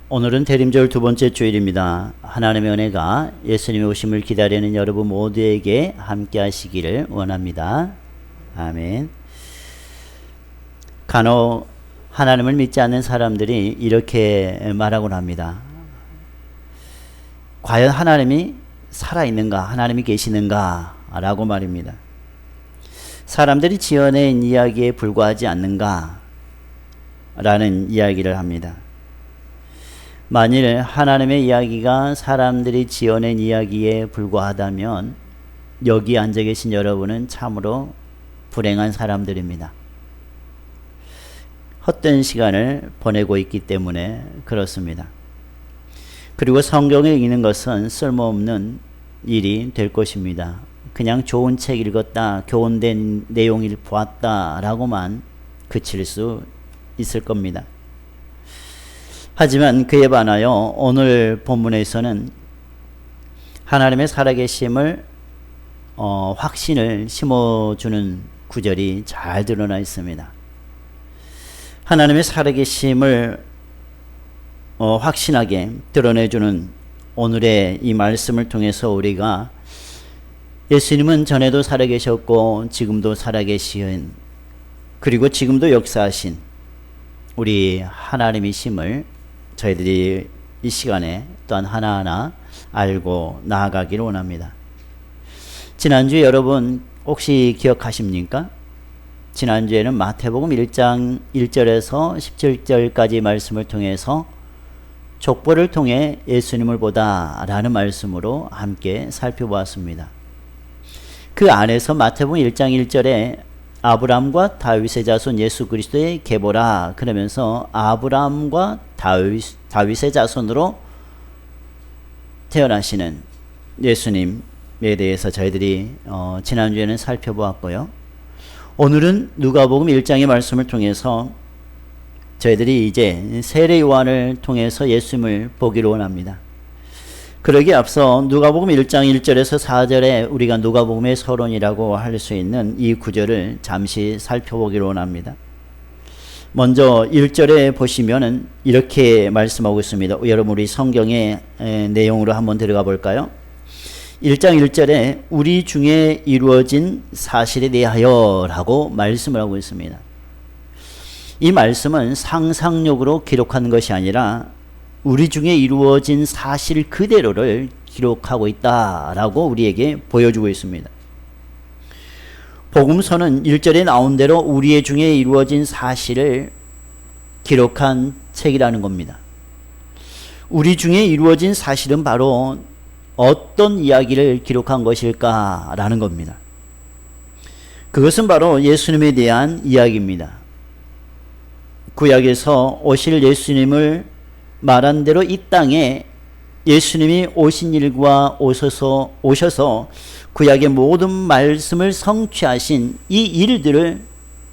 오늘은 대림절 두 번째 주일입니다. 하나님의 은혜가 예수님의 오심을 기다리는 여러분 모두에게 함께 하시기를 원합니다. 아멘. 간혹 하나님을 믿지 않는 사람들이 이렇게 말하곤 합니다. 과연 하나님이 살아있는가? 하나님이 계시는가? 라고 말입니다. 사람들이 지어낸 이야기에 불과하지 않는가? 라는 이야기를 합니다. 만일 하나님의 이야기가 사람들이 지어낸 이야기에 불과하다면 여기 앉아 계신 여러분은 참으로 불행한 사람들입니다. 헛된 시간을 보내고 있기 때문에 그렇습니다. 그리고 성경에 읽는 것은 쓸모없는 일이 될 것입니다. 그냥 좋은 책 읽었다, 교훈된 내용을 보았다 라고만 그칠 수 있을 겁니다. 하지만 그에 반하여 오늘 본문에서는 하나님의 살아계심을 확신을 심어주는 구절이 잘 드러나 있습니다. 하나님의 살아계심을 확신하게 드러내주는 오늘의 이 말씀을 통해서 우리가 예수님은 전에도 살아계셨고 지금도 살아계신 그리고 지금도 역사하신 우리 하나님이심을 저희들이 이 시간에 또한 하나하나 알고 나아가기를 원합니다. 지난주에 여러분 혹시 기억하십니까? 지난주에는 마태복음 1장 1절에서 17절까지 말씀을 통해서 족보를 통해 예수님을 보다 라는 말씀으로 함께 살펴보았습니다. 그 안에서 마태복음 1장 1절에 아브라함과 다윗의 자손 예수 그리스도의 계보라 그러면서 아브라함과 다윗의 자손으로 태어나시는 예수님에 대해서 저희들이 지난주에는 살펴보았고요. 오늘은 누가복음 1장의 말씀을 통해서 저희들이 이제 세례 요한을 통해서 예수님을 보기를 원합니다. 그러기에 앞서 누가복음 1장 1절에서 4절에 우리가 누가복음의 서론이라고 할 수 있는 이 구절을 잠시 살펴보기를 원합니다. 먼저 1절에 보시면은 이렇게 말씀하고 있습니다. 여러분 우리 성경의 내용으로 한번 들어가 볼까요? 1장 1절에 우리 중에 이루어진 사실에 대하여 라고 말씀을 하고 있습니다. 이 말씀은 상상력으로 기록한 것이 아니라 우리 중에 이루어진 사실 그대로를 기록하고 있다라고 우리에게 보여주고 있습니다. 복음서는 1절에 나온 대로 우리 중에 이루어진 사실을 기록한 책이라는 겁니다. 우리 중에 이루어진 사실은 바로 어떤 이야기를 기록한 것일까라는 겁니다. 그것은 바로 예수님에 대한 이야기입니다. 구약에서 오실 예수님을 말한 대로 이 땅에 예수님이 오신 일과 오셔서 구약의 모든 말씀을 성취하신 이 일들을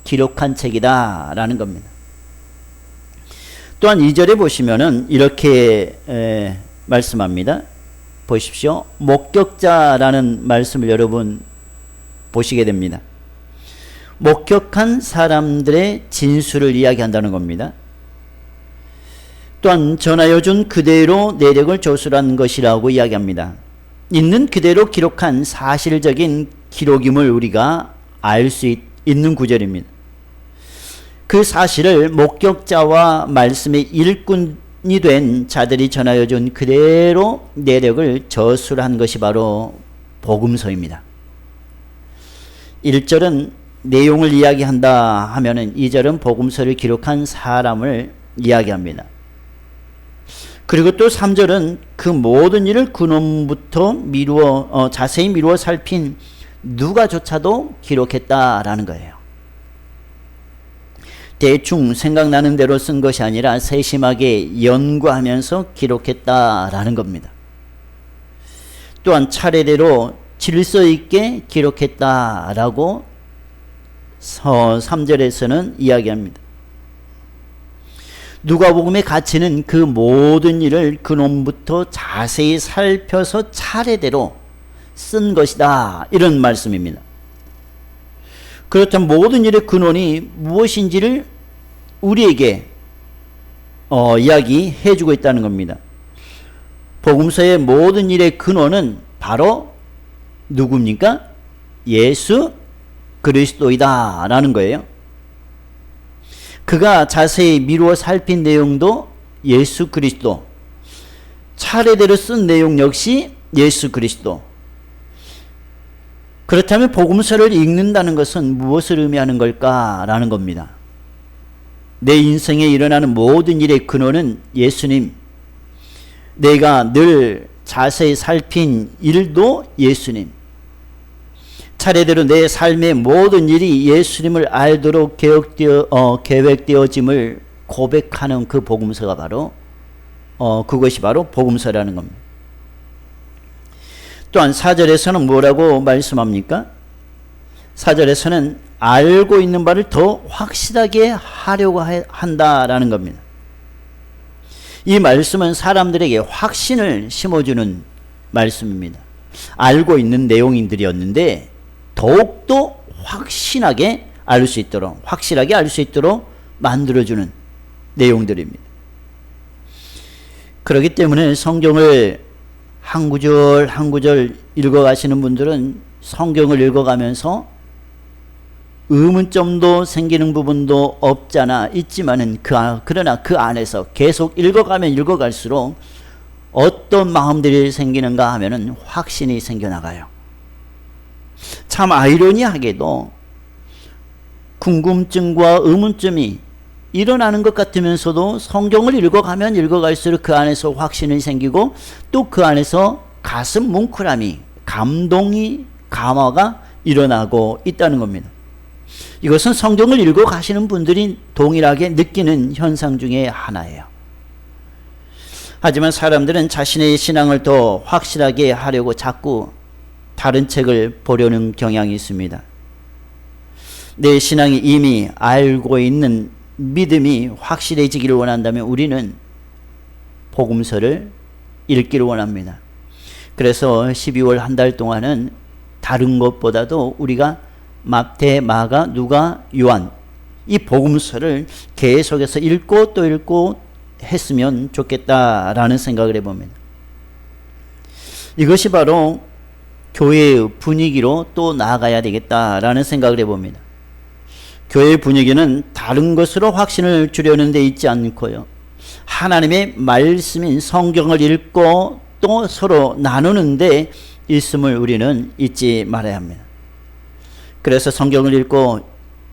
기록한 책이다 라는 겁니다. 또한 2절에 보시면은 이렇게 말씀합니다. 보십시오. 목격자라는 말씀을 여러분 보시게 됩니다. 목격한 사람들의 진술을 이야기한다는 겁니다. 또한 전하여준 그대로 내력을 조술한 것이라고 이야기합니다. 있는 그대로 기록한 사실적인 기록임을 우리가 알 수 있는 구절입니다. 그 사실을 목격자와 말씀의 일꾼이 된 자들이 전하여준 그대로 내력을 저술한 것이 바로 복음서입니다. 1절은 내용을 이야기한다 하면은 2절은 복음서를 기록한 사람을 이야기합니다. 그리고 또 3절은 그 모든 일을 근원부터 자세히 미루어 살핀 누가조차도 기록했다라는 거예요. 대충 생각나는 대로 쓴 것이 아니라 세심하게 연구하면서 기록했다라는 겁니다. 또한 차례대로 질서 있게 기록했다라고 3절에서는 이야기합니다. 누가복음의 가치는 그 모든 일을 근원부터 자세히 살펴서 차례대로 쓴 것이다 이런 말씀입니다. 그렇다면 모든 일의 근원이 무엇인지를 우리에게 이야기해주고 있다는 겁니다. 복음서의 모든 일의 근원은 바로 누굽니까? 예수 그리스도이다 라는 거예요. 그가 자세히 미루어 살핀 내용도 예수 그리스도, 차례대로 쓴 내용 역시 예수 그리스도. 그렇다면 복음서를 읽는다는 것은 무엇을 의미하는 걸까라는 겁니다. 내 인생에 일어나는 모든 일의 근원은 예수님, 내가 늘 자세히 살핀 일도 예수님, 차례대로 내 삶의 모든 일이 예수님을 알도록 계획되어짐을 고백하는 그 복음서가 바로 그것이 바로 복음서라는 겁니다. 또한 4절에서는 뭐라고 말씀합니까? 4절에서는 알고 있는 바를 더 확실하게 하려고 한다라는 겁니다. 이 말씀은 사람들에게 확신을 심어주는 말씀입니다. 알고 있는 내용들이었는데 더욱더 확실하게 알 수 있도록 만들어주는 내용들입니다. 그렇기 때문에 성경을 한 구절 한 구절 읽어가시는 분들은 성경을 읽어가면서 의문점도 생기는 부분도 없잖아 있지만은 그러나 그 안에서 계속 읽어가면 읽어갈수록 어떤 마음들이 생기는가 하면은 확신이 생겨나가요. 참 아이러니하게도 궁금증과 의문점이 일어나는 것 같으면서도 성경을 읽어가면 읽어갈수록 그 안에서 확신이 생기고 또 그 안에서 가슴 뭉클함이, 감동이, 감화가 일어나고 있다는 겁니다. 이것은 성경을 읽어가시는 분들이 동일하게 느끼는 현상 중에 하나예요. 하지만 사람들은 자신의 신앙을 더 확실하게 하려고 자꾸 다른 책을 보려는 경향이 있습니다. 내 신앙이 이미 알고 있는 믿음이 확실해지기를 원한다면 우리는 복음서를 읽기를 원합니다. 그래서 12월 한 달 동안은 다른 것보다도 우리가 마태, 마가, 누가, 요한 이 복음서를 계속해서 읽고 또 읽고 했으면 좋겠다라는 생각을 해봅니다. 이것이 바로 교회의 분위기로 또 나아가야 되겠다라는 생각을 해봅니다. 교회의 분위기는 다른 것으로 확신을 주려는 데 있지 않고요. 하나님의 말씀인 성경을 읽고 또 서로 나누는 데 있음을 우리는 잊지 말아야 합니다. 그래서 성경을 읽고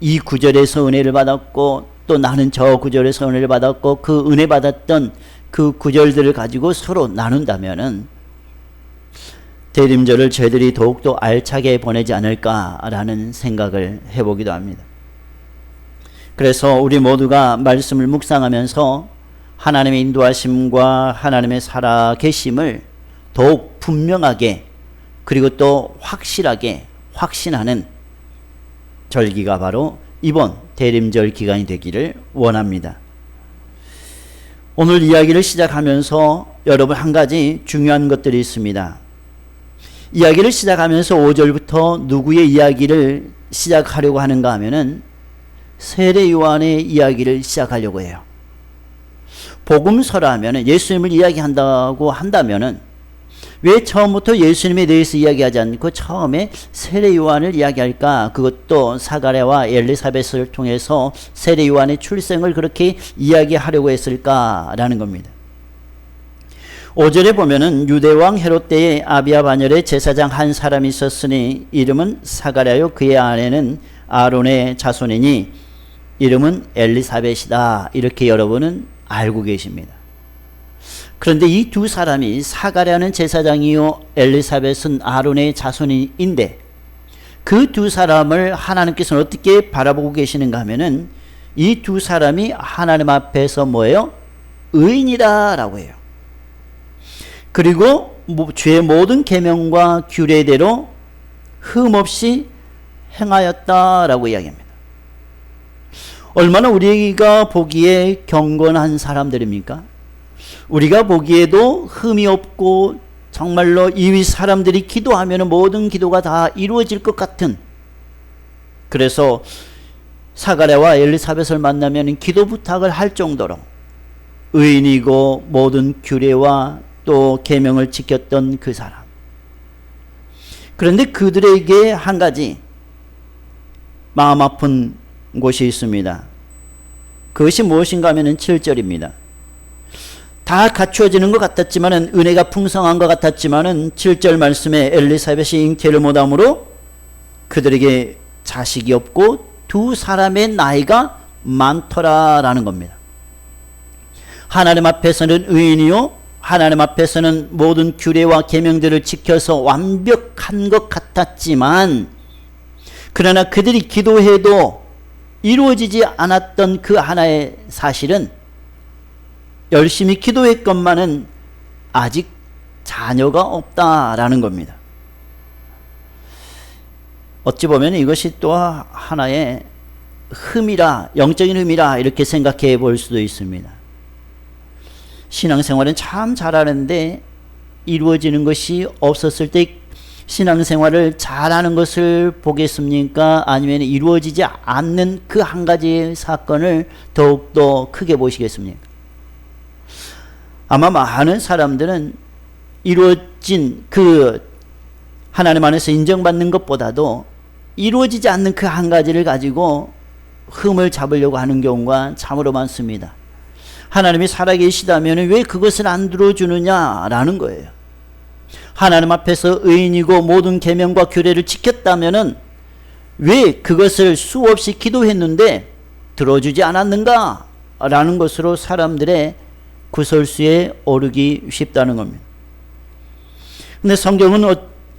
이 구절에서 은혜를 받았고 또 나는 저 구절에서 은혜를 받았고 그 은혜 받았던 그 구절들을 가지고 서로 나눈다면은 대림절을 저희들이 더욱더 알차게 보내지 않을까라는 생각을 해보기도 합니다. 그래서 우리 모두가 말씀을 묵상하면서 하나님의 인도하심과 하나님의 살아계심을 더욱 분명하게 그리고 또 확실하게 확신하는 절기가 바로 이번 대림절 기간이 되기를 원합니다. 오늘 이야기를 시작하면서 여러분 한 가지 중요한 것들이 있습니다. 이야기를 시작하면서 5절부터 누구의 이야기를 시작하려고 하는가 하면은 세례 요한의 이야기를 시작하려고 해요. 복음서라 하면은 예수님을 이야기한다고 한다면은 왜 처음부터 예수님에 대해서 이야기하지 않고 처음에 세례 요한을 이야기할까? 그것도 사가랴와 엘리사벳을 통해서 세례 요한의 출생을 그렇게 이야기하려고 했을까라는 겁니다. 5절에 보면은 유대왕 헤롯 때에 아비야 반열에 제사장 한 사람이 있었으니 이름은 사가랴요 그의 아내는 아론의 자손이니 이름은 엘리사벳이다. 이렇게 여러분은 알고 계십니다. 그런데 이 두 사람이 사가랴는 제사장이요 엘리사벳은 아론의 자손인데 그 두 사람을 하나님께서는 어떻게 바라보고 계시는가 하면은 이 두 사람이 하나님 앞에서 뭐예요? 의인이다 라고 해요. 그리고 죄의 모든 계명과 규례대로 흠없이 행하였다라고 이야기합니다. 얼마나 우리가 보기에 경건한 사람들입니까? 우리가 보기에도 흠이 없고 정말로 이 사람들이 기도하면 모든 기도가 다 이루어질 것 같은, 그래서 사가랴와 엘리사벳을 만나면 기도 부탁을 할 정도로 의인이고 모든 규례와 또 계명을 지켰던 그 사람. 그런데 그들에게 한 가지 마음 아픈 곳이 있습니다. 그것이 무엇인가 하면 7절입니다. 다 갖추어지는 것 같았지만은, 은혜가 풍성한 것 같았지만은 7절 말씀에 엘리사벳이 잉태를 못함으로 그들에게 자식이 없고 두 사람의 나이가 많더라라는 겁니다. 하나님 앞에서는 의인이요, 하나님 앞에서는 모든 규례와 계명들을 지켜서 완벽한 것 같았지만, 그러나 그들이 기도해도 이루어지지 않았던 그 하나의 사실은, 열심히 기도했건만은 아직 자녀가 없다라는 겁니다. 어찌 보면 이것이 또 하나의 흠이라, 영적인 흠이라 이렇게 생각해 볼 수도 있습니다. 신앙생활은 참 잘하는데 이루어지는 것이 없었을 때 신앙생활을 잘하는 것을 보겠습니까? 아니면 이루어지지 않는 그 한 가지 사건을 더욱더 크게 보시겠습니까? 아마 많은 사람들은 이루어진 그 하나님 안에서 인정받는 것보다도 이루어지지 않는 그 한 가지를 가지고 흠을 잡으려고 하는 경우가 참으로 많습니다. 하나님이 살아계시다면 왜 그것을 안 들어주느냐라는 거예요. 하나님 앞에서 의인이고 모든 계명과 규례를 지켰다면 왜 그것을 수없이 기도했는데 들어주지 않았는가라는 것으로 사람들의 구설수에 오르기 쉽다는 겁니다. 근데 성경은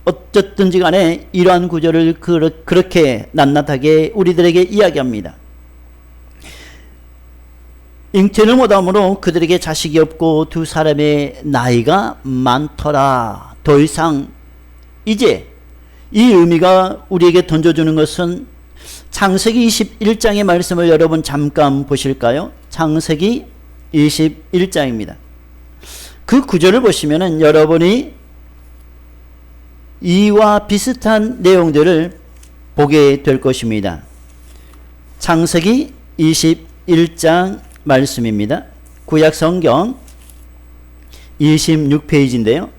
어쨌든지 간에 이러한 구절을 그렇게 낱낱하게 우리들에게 이야기합니다. 잉태를 못함으로 그들에게 자식이 없고 두 사람의 나이가 많더라. 더 이상 이제 이 의미가 우리에게 던져주는 것은 창세기 21장의 말씀을 여러분 잠깐 보실까요? 창세기 21장입니다. 그 구절을 보시면은 여러분이 이와 비슷한 내용들을 보게 될 것입니다. 창세기 21장 말씀입니다. 구약 성경 26페이지인데요.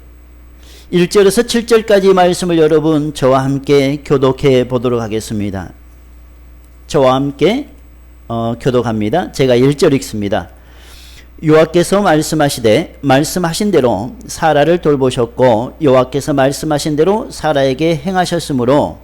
1절에서 7절까지 말씀을 여러분 저와 함께 교독해 보도록 하겠습니다. 저와 함께 교독합니다. 제가 1절 읽습니다. 여호와께서 말씀하신 대로 사라를 돌보셨고 여호와께서 말씀하신 대로 사라에게 행하셨으므로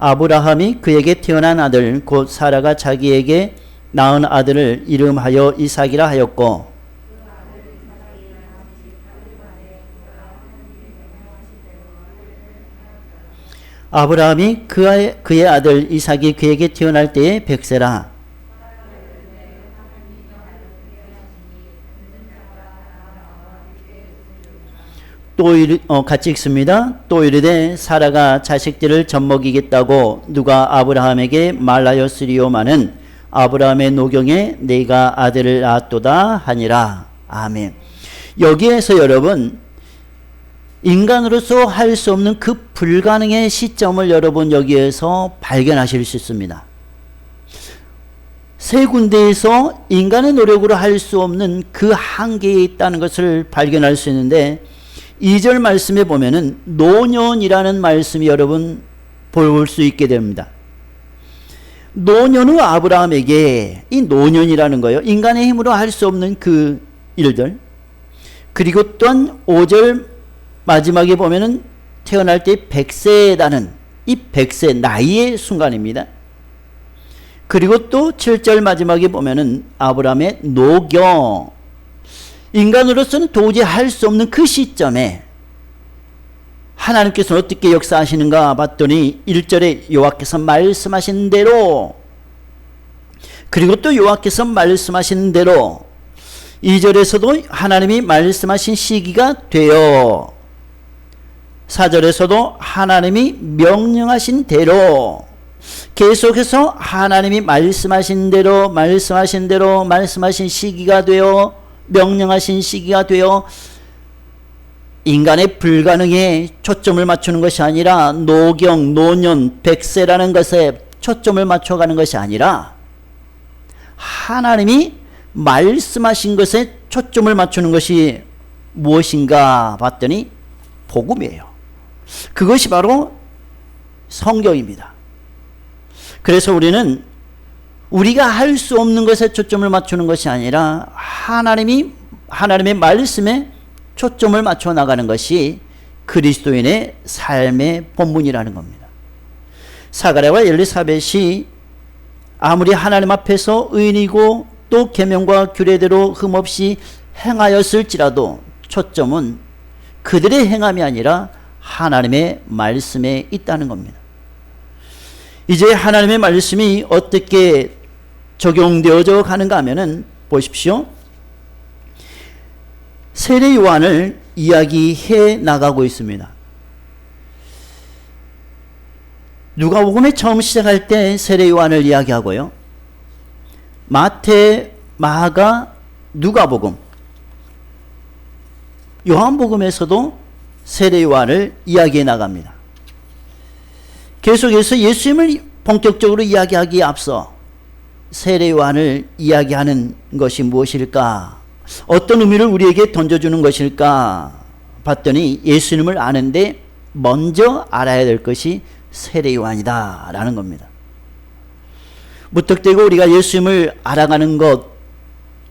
아브라함이 그에게 태어난 아들 곧 사라가 자기에게 낳은 아들을 이름하여 이삭이라 하였고 아브라함이 그의 아들 이삭이 그에게 태어날 때에 100세라. 또 같이 읽습니다. 또 이르되 사라가 자식들을 젖먹이겠다고 누가 아브라함에게 말하였으리오마는 아브라함의 노경에 네가 아들을 낳았도다 하니라. 아멘. 여기에서 여러분 인간으로서 할 수 없는 그 불가능의 시점을 여러분 여기에서 발견하실 수 있습니다. 세 군데에서 인간의 노력으로 할 수 없는 그 한계에 있다는 것을 발견할 수 있는데 2절 말씀에 보면은 노년이라는 말씀이 여러분 볼 수 있게 됩니다. 노년은 아브라함에게 이 노년이라는 거예요. 인간의 힘으로 할 수 없는 그 일들. 그리고 또한 5절 마지막에 보면은 태어날 때 100세라는 이 100세 나이의 순간입니다. 그리고 또 7절 마지막에 보면은 아브라함의 노경. 인간으로서는 도저히 할 수 없는 그 시점에 하나님께서 어떻게 역사하시는가 봤더니 1절에 여호와께서 말씀하신 대로 그리고 또 여호와께서 말씀하신 대로 2절에서도 하나님이 말씀하신 시기가 되어 4절에서도 하나님이 명령하신 대로 계속해서 하나님이 말씀하신 대로 말씀하신 시기가 되어 명령하신 시기가 되어 인간의 불가능에 초점을 맞추는 것이 아니라 노경, 노년, 백세라는 것에 초점을 맞춰가는 것이 아니라 하나님이 말씀하신 것에 초점을 맞추는 것이 무엇인가 봤더니 복음이에요. 그것이 바로 성경입니다. 그래서 우리는 우리가 할 수 없는 것에 초점을 맞추는 것이 아니라 하나님의 말씀에 초점을 맞춰 나가는 것이 그리스도인의 삶의 본분이라는 겁니다. 사가랴와 엘리사벳이 아무리 하나님 앞에서 의인이고 또 계명과 규례대로 흠없이 행하였을지라도 초점은 그들의 행함이 아니라 하나님의 말씀에 있다는 겁니다. 이제 하나님의 말씀이 어떻게 적용되어져 가는가 하면은 보십시오. 세례 요한을 이야기해 나가고 있습니다. 누가복음에 처음 시작할 때 세례 요한을 이야기하고요. 마태, 마가, 누가복음, 요한복음에서도 세례 요한을 이야기해 나갑니다. 계속해서 예수님을 본격적으로 이야기하기에 앞서 세례 요한을 이야기하는 것이 무엇일까? 어떤 의미를 우리에게 던져주는 것일까? 봤더니 예수님을 아는데 먼저 알아야 될 것이 세례 요한이다 라는 겁니다. 무턱대고 우리가 예수님을 알아가는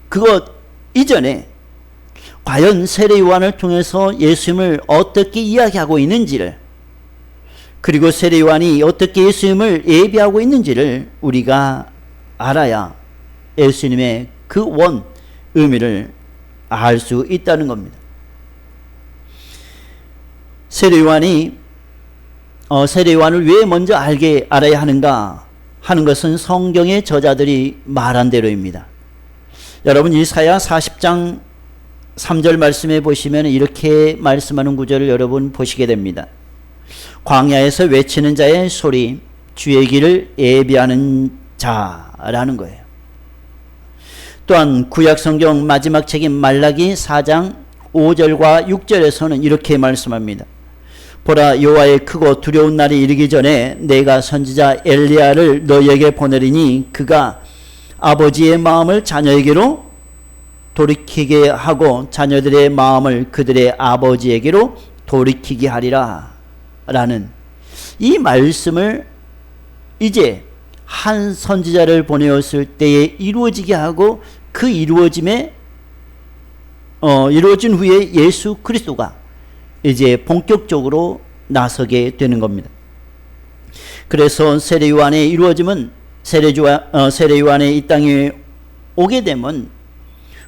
그것 이전에 과연 세례 요한을 통해서 예수님을 어떻게 이야기하고 있는지를, 그리고 세례 요한이 어떻게 예수님을 예비하고 있는지를 우리가 알아야 예수님의 그 원 의미를 알 수 있다는 겁니다. 세례 요한을 왜 먼저 알아야 하는가 하는 것은 성경의 저자들이 말한 대로입니다. 여러분 이사야 40장 3절 말씀에 보시면 이렇게 말씀하는 구절을 여러분 보시게 됩니다. 광야에서 외치는 자의 소리, 주의 길을 예비하는 자라는 거예요. 또한 구약성경 마지막 책인 말라기 4장 5절과 6절에서는 이렇게 말씀합니다. 보라, 여호와의 크고 두려운 날이 이르기 전에 내가 선지자 엘리야를 너희에게 보내리니 그가 아버지의 마음을 자녀에게로 돌이키게 하고 자녀들의 마음을 그들의 아버지에게로 돌이키게 하리라 라는 이 말씀을 이제 한 선지자를 보내었을 때에 이루어지게 하고 그 이루어진 후에 예수 그리스도가 이제 본격적으로 나서게 되는 겁니다. 그래서 세례 요한의 이루어짐은 세례 요한의 이 땅에 오게 되면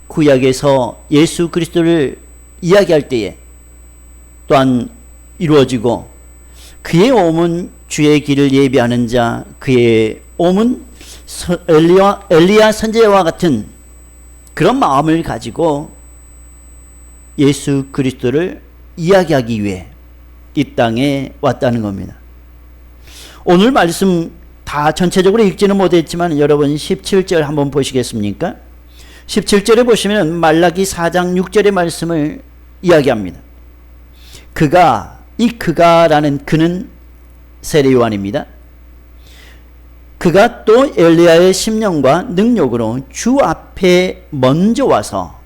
구약에서 예수 그리스도를 이야기할 때에 또한 이루어지고, 그의 오문 주의 길을 예비하는 자, 그의 오문 엘리야 선지자와 같은 그런 마음을 가지고 예수 그리스도를 이야기하기 위해 이 땅에 왔다는 겁니다. 오늘 말씀 다 전체적으로 읽지는 못했지만 여러분 17절 한번 보시겠습니까? 17절에 보시면 말라기 4장 6절의 말씀을 이야기합니다. 그가라는 그는 세례 요한입니다. 그가 또 엘리야의 심령과 능력으로 주 앞에 먼저 와서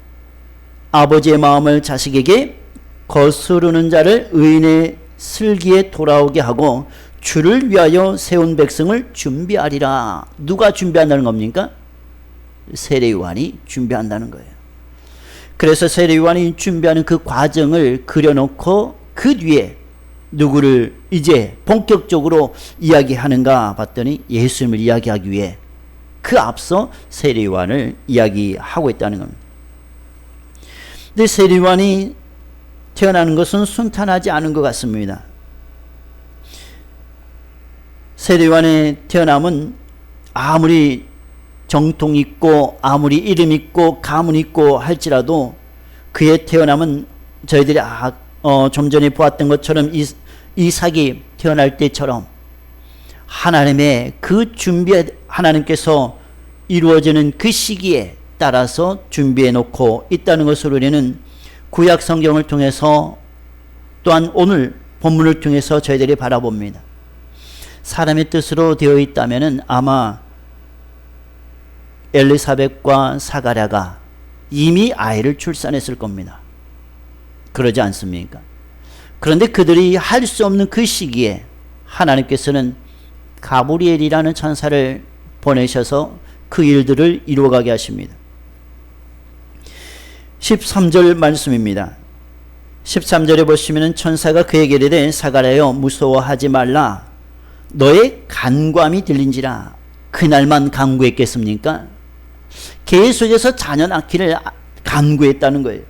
아버지의 마음을 자식에게 거스르는 자를 의인의 슬기에 돌아오게 하고 주를 위하여 세운 백성을 준비하리라. 누가 준비한다는 겁니까? 세례 요한이 준비한다는 거예요. 그래서 세례 요한이 준비하는 그 과정을 그려놓고 그 뒤에 누구를 이제 본격적으로 이야기하는가 봤더니 예수님을 이야기하기 위해 그 앞서 세례 요한을 이야기하고 있다는 겁니다. 근데 세례 요한이 태어나는 것은 순탄하지 않은 것 같습니다. 세례 요한의 태어남은 아무리 정통 있고 아무리 이름 있고 가문 있고 할지라도 그의 태어남은 저희들이 좀 전에 보았던 것처럼 이삭이 태어날 때처럼 하나님의 그 하나님께서 이루어지는 그 시기에 따라서 준비해 놓고 있다는 것을 우리는 구약 성경을 통해서 또한 오늘 본문을 통해서 저희들이 바라봅니다. 사람의 뜻으로 되어 있다면 아마 엘리사벳과 사가랴가 이미 아이를 출산했을 겁니다. 그러지 않습니까? 그런데 그들이 할 수 없는 그 시기에 하나님께서는 가브리엘이라는 천사를 보내셔서 그 일들을 이루어가게 하십니다. 13절 말씀입니다. 13절에 보시면 천사가 그에게 이르되 사가랴여 무서워하지 말라. 너의 간구함이 들린지라. 그날만 간구했겠습니까? 계속해서 자녀 낳기를 간구했다는 거예요.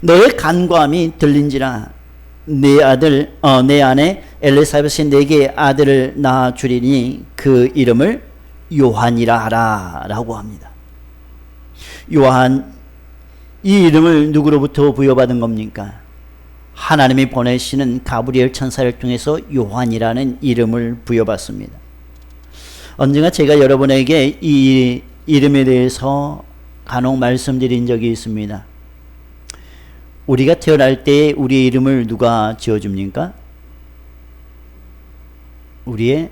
너의 간구함이 들린지라. 내 아내 엘리사벳이 내게 아들을 낳아 주리니 그 이름을 요한이라 하라 라고 합니다. 요한, 이 이름을 누구로부터 부여받은 겁니까? 하나님이 보내시는 가브리엘 천사를 통해서 요한이라는 이름을 부여받습니다. 언젠가 제가 여러분에게 이 이름에 대해서 간혹 말씀드린 적이 있습니다. 우리가 태어날 때 우리의 이름을 누가 지어줍니까? 우리의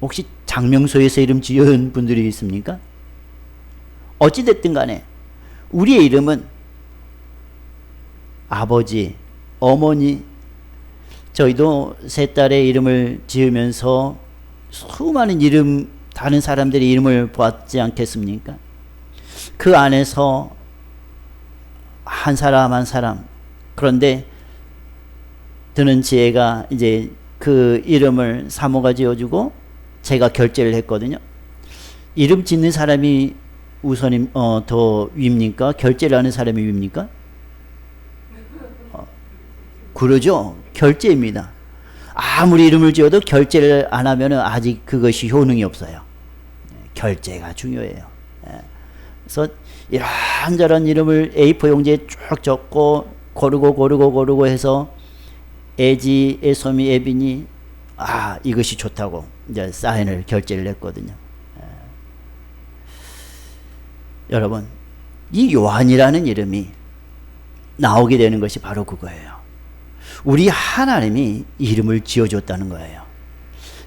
혹시 장명소에서 이름 지은 분들이 있습니까? 어찌됐든 간에 우리의 이름은 아버지, 어머니, 저희도 세 딸의 이름을 지으면서 수많은 이름, 다른 사람들의 이름을 보았지 않겠습니까? 그 안에서 한 사람 한 사람, 그런데 드는 지혜가 이제 그 이름을 사모가 지어주고 제가 결제를 했거든요. 이름 짓는 사람이 우선임 더 위입니까? 결제를 하는 사람이 위입니까? 그러죠. 결제입니다. 아무리 이름을 지어도 결제를 안 하면 아직 그것이 효능이 없어요. 결제가 중요해요. 그래서 이런저런 이름을 A4 용지에 쭉 적고 고르고 해서 애지, 애솜이, 애빈이 이것이 좋다고 이제 사인을 결제를 했거든요. 여러분, 이 요한이라는 이름이 나오게 되는 것이 바로 그거예요. 우리 하나님이 이름을 지어줬다는 거예요.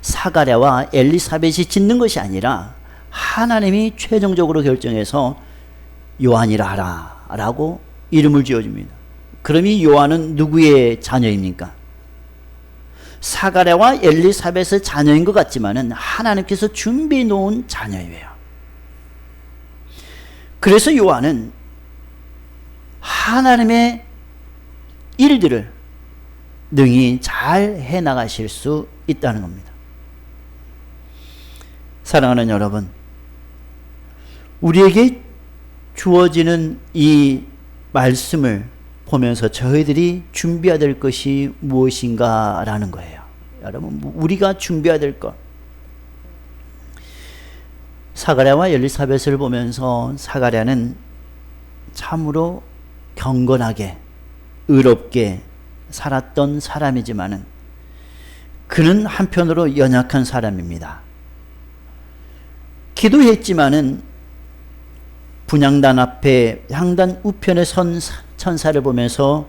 사가랴와 엘리사벳이 짓는 것이 아니라 하나님이 최종적으로 결정해서 요한이라 하라 라고 이름을 지어줍니다. 그럼 이 요한은 누구의 자녀입니까? 사가랴와 엘리사벳의 자녀인 것 같지만은 하나님께서 준비해 놓은 자녀예요. 그래서 요한은 하나님의 일들을 능히 잘 해나가실 수 있다는 겁니다. 사랑하는 여러분, 우리에게 주어지는 이 말씀을 보면서 저희들이 준비해야 될 것이 무엇인가 라는 거예요. 여러분, 우리가 준비해야 될 것, 사가랴와 엘리사벳을 보면서 사가랴는 참으로 경건하게 의롭게 살았던 사람이지만은 그는 한편으로 연약한 사람입니다. 기도했지만은 분향단 앞에 향단 우편에 선 천사를 보면서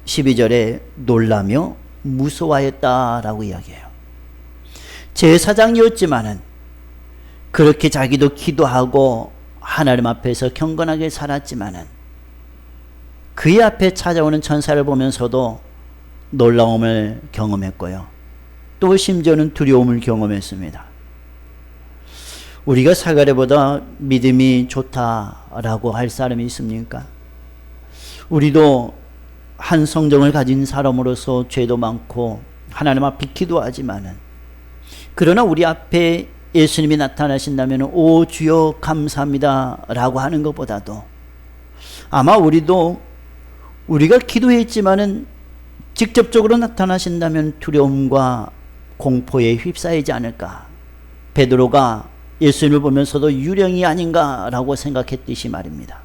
12절에 놀라며 무서워했다라고 이야기해요. 제사장이었지만은 그렇게 자기도 기도하고 하나님 앞에서 경건하게 살았지만은 그의 앞에 찾아오는 천사를 보면서도 놀라움을 경험했고요. 또 심지어는 두려움을 경험했습니다. 우리가 사가랴보다 믿음이 좋다라고 할 사람이 있습니까? 우리도 한 성정을 가진 사람으로서 죄도 많고 하나님 앞에 기도하지만은, 그러나 우리 앞에 예수님이 나타나신다면 오 주여 감사합니다 라고 하는 것보다도 아마 우리가 기도했지만은 직접적으로 나타나신다면 두려움과 공포에 휩싸이지 않을까. 베드로가 예수님을 보면서도 유령이 아닌가라고 생각했듯이 말입니다.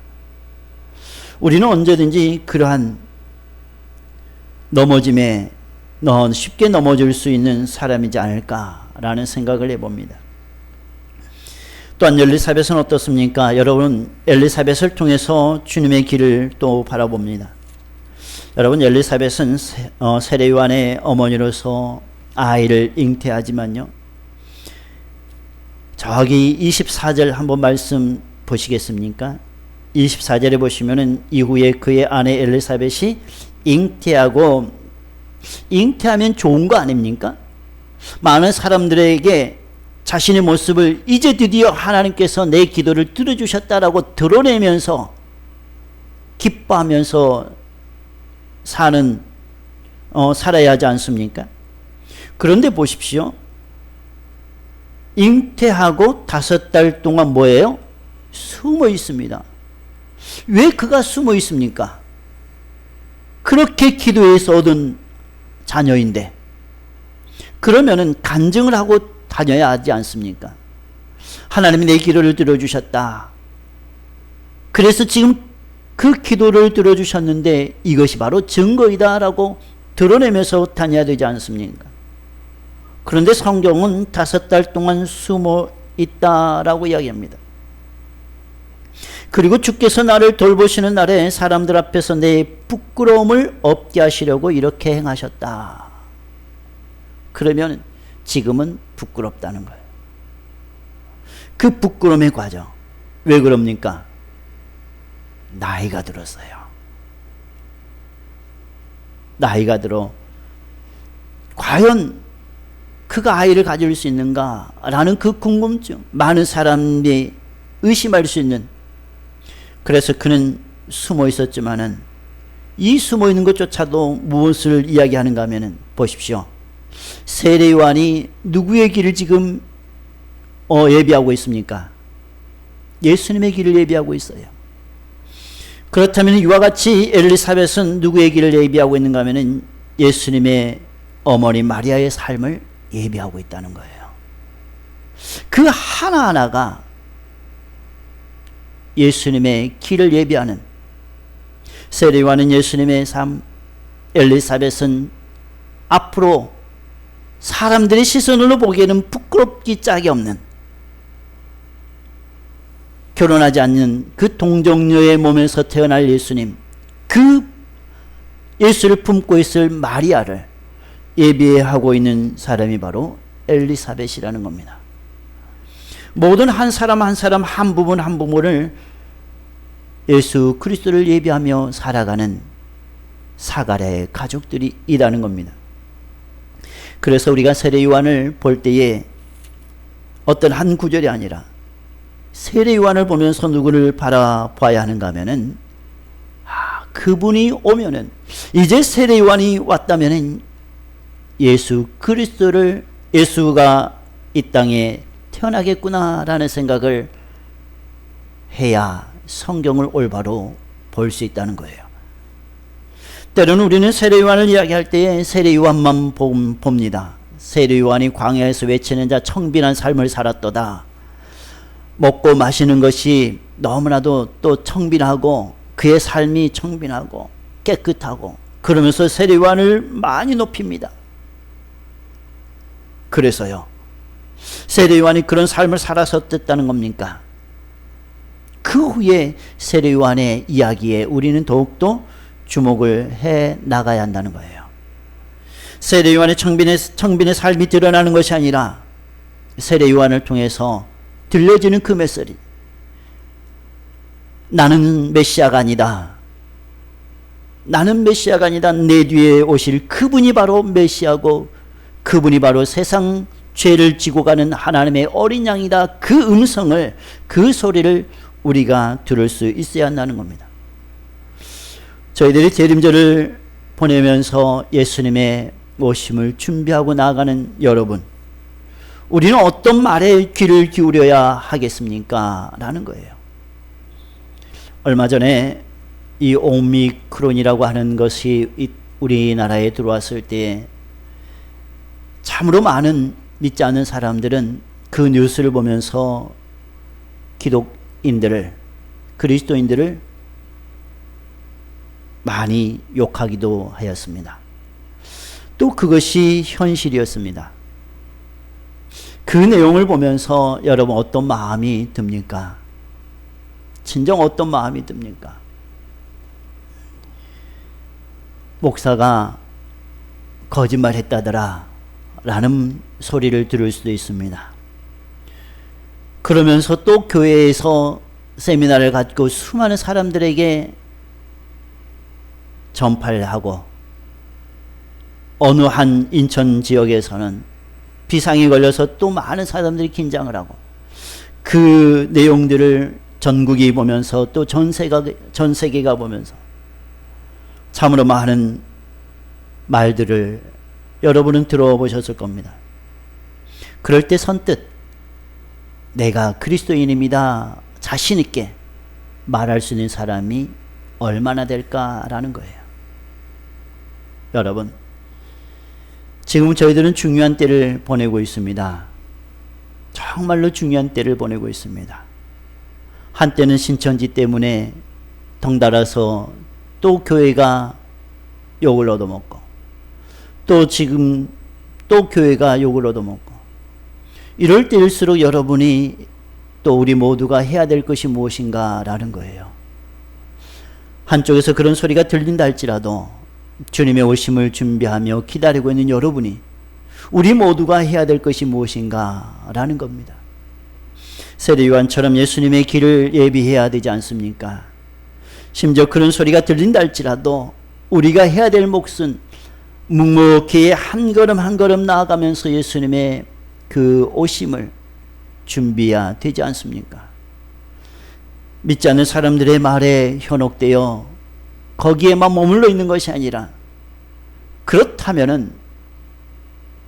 우리는 언제든지 그러한 넘어짐에 쉽게 넘어질 수 있는 사람이지 않을까라는 생각을 해봅니다. 또한 엘리사벳은 어떻습니까? 여러분, 엘리사벳을 통해서 주님의 길을 또 바라봅니다. 여러분, 엘리사벳은 세례 요한의 어머니로서 아이를 잉태하지만요, 저기 24절 한번 말씀 보시겠습니까? 24절에 보시면은 이후에 그의 아내 엘리사벳이 잉태하고, 잉태하면 좋은 거 아닙니까? 많은 사람들에게 자신의 모습을 이제 드디어 하나님께서 내 기도를 들어주셨다라고 드러내면서 기뻐하면서 살아야 하지 않습니까? 그런데 보십시오. 잉태하고 5달 동안 뭐예요? 숨어 있습니다. 왜 그가 숨어 있습니까? 그렇게 기도해서 얻은 자녀인데, 그러면은 간증을 하고 다녀야 하지 않습니까? 하나님이 내 기도를 들어주셨다. 그래서 지금 그 기도를 들어주셨는데 이것이 바로 증거이다 라고 드러내면서 다녀야 되지 않습니까? 그런데 성경은 5달 동안 숨어 있다라고 이야기합니다. 그리고 주께서 나를 돌보시는 날에 사람들 앞에서 내 부끄러움을 없게 하시려고 이렇게 행하셨다. 그러면 지금은 부끄럽다는 거예요. 그 부끄러움의 과정. 왜 그럽니까? 나이가 들었어요. 나이가 들어 과연 그가 아이를 가질 수 있는가 라는 그 궁금증, 많은 사람이 의심할 수 있는, 그래서 그는 숨어 있었지만은 이 숨어 있는 것조차도 무엇을 이야기하는가 하면은 보십시오. 세례 요한이 누구의 길을 지금 예비하고 있습니까? 예수님의 길을 예비하고 있어요. 그렇다면 이와 같이 엘리사벳은 누구의 길을 예비하고 있는가 하면은 예수님의 어머니 마리아의 삶을 예비하고 있다는 거예요. 그 하나하나가 예수님의 길을 예비하는, 세례 요한은 예수님의 삶, 엘리사벳은 앞으로 사람들의 시선으로 보기에는 부끄럽기 짝이 없는, 결혼하지 않는 그 동정녀의 몸에서 태어날 예수님, 그 예수를 품고 있을 마리아를 예비하고 있는 사람이 바로 엘리사벳이라는 겁니다. 모든 한 사람 한 사람, 한 부분 한 부분을 예수 그리스도를 예비하며 살아가는 사가랴의 가족들이 있다는 겁니다. 그래서 우리가 세례 요한을 볼 때에 어떤 한 구절이 아니라 세례 요한을 보면서 누구를 바라봐야 하는가 하면은, 그분이 오면은, 이제 세례 요한이 왔다면은 예수 그리스도를, 예수가 이 땅에 태어나겠구나라는 생각을 해야 성경을 올바로 볼 수 있다는 거예요. 때로는 우리는 세례 요한을 이야기할 때에 세례 요한만 봅니다. 세례 요한이 광야에서 외치는 자 청빈한 삶을 살았도다. 먹고 마시는 것이 너무나도 또 청빈하고 그의 삶이 청빈하고 깨끗하고, 그러면서 세례 요한을 많이 높입니다. 그래서요, 세례 요한이 그런 삶을 살아서 어땠다는 겁니까? 그 후에 세례 요한의 이야기에 우리는 더욱더 주목을 해 나가야 한다는 거예요. 세례 요한의 청빈의 삶이 드러나는 것이 아니라 세례 요한을 통해서 들려지는 그 메시지, 나는 메시아가 아니다. 나는 메시아가 아니다. 내 뒤에 오실 그분이 바로 메시아고, 그분이 바로 세상 죄를 지고 가는 하나님의 어린 양이다. 그 음성을, 그 소리를 우리가 들을 수 있어야 한다는 겁니다. 저희들이 재림절을 보내면서 예수님의 오심을 준비하고 나아가는 여러분, 우리는 어떤 말에 귀를 기울여야 하겠습니까? 라는 거예요. 얼마 전에 이 오미크론이라고 하는 것이 우리나라에 들어왔을 때 참으로 많은 믿지 않는 사람들은 그 뉴스를 보면서 기독인들을, 그리스도인들을 많이 욕하기도 하였습니다. 또 그것이 현실이었습니다. 그 내용을 보면서 여러분 어떤 마음이 듭니까? 진정 어떤 마음이 듭니까? 목사가 거짓말했다더라 라는 소리를 들을 수도 있습니다. 그러면서 또 교회에서 세미나를 갖고 수많은 사람들에게 전파를 하고, 어느 한 인천 지역에서는 비상이 걸려서 또 많은 사람들이 긴장을 하고, 그 내용들을 전국이 보면서 또 전 세계가 보면서 참으로 많은 말들을 여러분은 들어보셨을 겁니다. 그럴 때 선뜻 내가 그리스도인입니다 자신 있게 말할 수 있는 사람이 얼마나 될까라는 거예요. 여러분, 지금 저희들은 중요한 때를 보내고 있습니다. 정말로 중요한 때를 보내고 있습니다. 한때는 신천지 때문에 덩달아서 또 교회가 욕을 얻어먹고, 또 지금 또 교회가 욕을 얻어먹고, 이럴 때일수록 여러분이 또 우리 모두가 해야 될 것이 무엇인가 라는 거예요. 한쪽에서 그런 소리가 들린다 할지라도 주님의 오심을 준비하며 기다리고 있는 여러분이 우리 모두가 해야 될 것이 무엇인가 라는 겁니다. 세례 요한처럼 예수님의 길을 예비해야 되지 않습니까? 심지어 그런 소리가 들린다 할지라도 우리가 해야 될 몫은 묵묵히 한 걸음 한 걸음 나아가면서 예수님의 그 오심을 준비해야 되지 않습니까? 믿지 않는 사람들의 말에 현혹되어 거기에만 머물러 있는 것이 아니라, 그렇다면은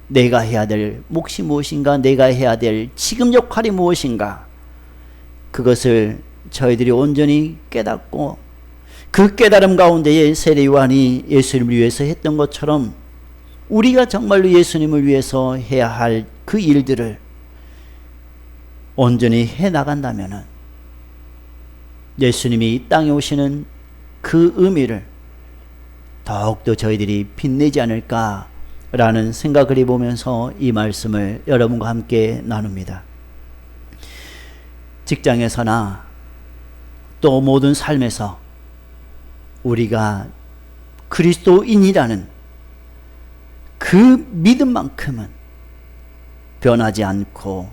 내가 해야 될 몫이 무엇인가, 내가 해야 될 지금 역할이 무엇인가, 그것을 저희들이 온전히 깨닫고, 그 깨달음 가운데에 세례 요한이 예수님을 위해서 했던 것처럼 우리가 정말로 예수님을 위해서 해야 할 그 일들을 온전히 해 나간다면 예수님이 이 땅에 오시는 그 의미를 더욱더 저희들이 빛내지 않을까라는 생각을 해보면서 이 말씀을 여러분과 함께 나눕니다. 직장에서나 또 모든 삶에서 우리가 그리스도인이라는 그 믿음만큼은 변하지 않고,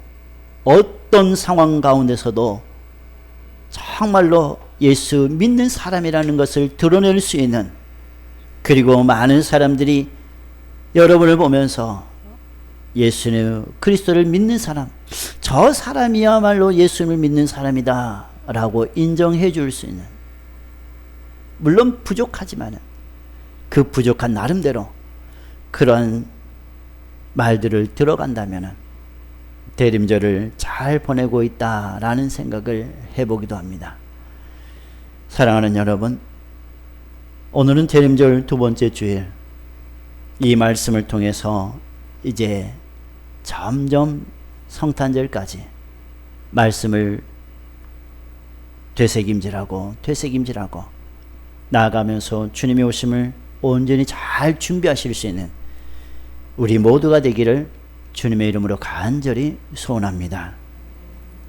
어떤 상황 가운데서도 정말로 예수 믿는 사람이라는 것을 드러낼 수 있는, 그리고 많은 사람들이 여러분을 보면서 예수님 그리스도를 믿는 사람, 저 사람이야말로 예수님을 믿는 사람이다 라고 인정해 줄 수 있는, 물론 부족하지만 그 부족한 나름대로 그런 말들을 들어간다면 대림절을 잘 보내고 있다라는 생각을 해보기도 합니다. 사랑하는 여러분, 오늘은 대림절 두 번째 주일, 이 말씀을 통해서 이제 점점 성탄절까지 말씀을 되새김질하고 나아가면서 주님의 오심을 온전히 잘 준비하실 수 있는 우리 모두가 되기를 주님의 이름으로 간절히 소원합니다.